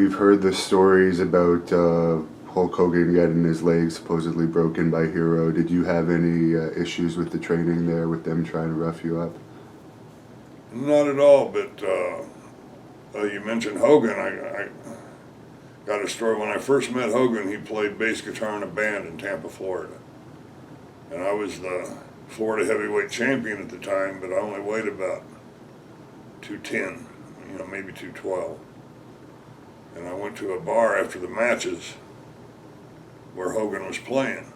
we've heard the stories about Hulk Hogan getting his leg supposedly broken by Hero. Did you have any issues with the training there, with them trying to rough you up? Not at all, but you mentioned Hogan. I got a story. When I first met Hogan, he played bass guitar in a band in Tampa, Florida. And I was the Florida heavyweight champion at the time, but I only weighed about 210, maybe 212. And I went to a bar after the matches where Hogan was playing.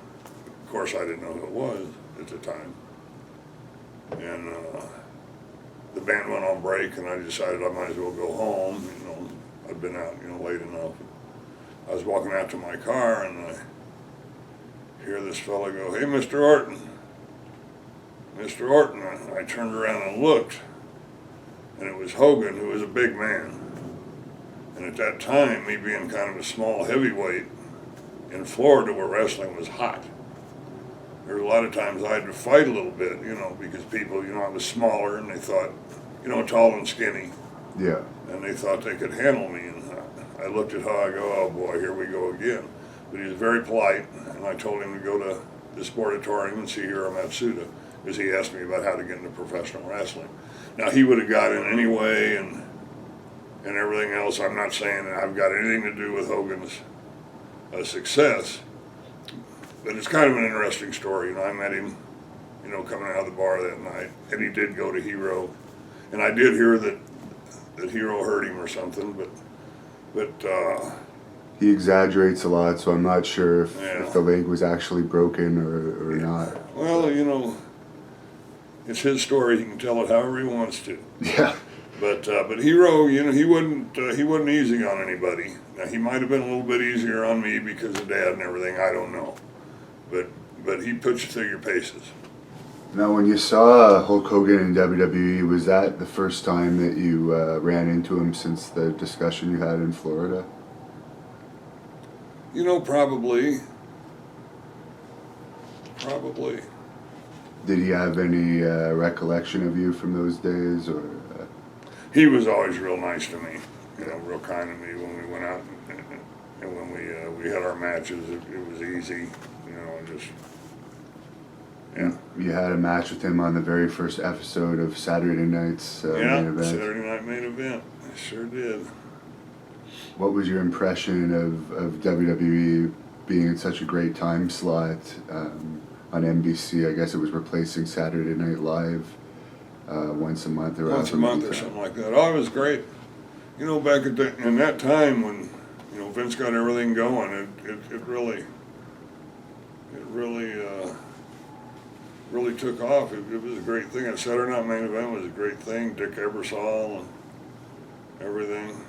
Of course, I didn't know who it was at the time. And the band went on break, and I decided I might as well go home. I'd been out, late enough. I was walking out to my car, and I hear this fella go, "Hey, Mr. Orton. Mr. Orton." I turned around and looked, and it was Hogan, who was a big man. And at that time, me being kind of a small heavyweight in Florida where wrestling was hot, there were a lot of times I had to fight a little bit, because people, I was smaller and they thought, tall and skinny. Yeah. And they thought they could handle me. And I looked at how I go, oh boy, here we go again. But he was very polite, and I told him to go to the Sportatorium and see Hiro Matsuda, because he asked me about how to get into professional wrestling. Now, he would have got in anyway, and everything else. I'm not saying that I've got anything to do with Hogan's success, but it's kind of an interesting story. I met him, coming out of the bar that night, and he did go to Hero, and I did hear that Hero hurt him or something, but he exaggerates a lot, so I'm not sure if the leg was actually broken or not. Well, it's his story. He can tell it however he wants to. Yeah. But Hero, he wasn't easy on anybody. Now, he might have been a little bit easier on me because of Dad and everything. I don't know, but he puts you through your paces. Now, when you saw Hulk Hogan in WWE, was that the first time that you ran into him since the discussion you had in Florida? Probably. Probably. Did he have any recollection of you from those days, or? He was always real nice to me, real kind to me when we went out and when we had our matches. It was easy, just. Yeah. You had a match with him on the very first episode of Saturday Night's main event. Saturday Night Main Event. I sure did. What was your impression of WWE being in such a great time slot on NBC? I guess it was replacing Saturday Night Live once a month or something like that. Oh, it was great. Back in that time when Vince got everything going, it really took off. It was a great thing. That Saturday Night Main Event was a great thing. Dick Ebersol and everything.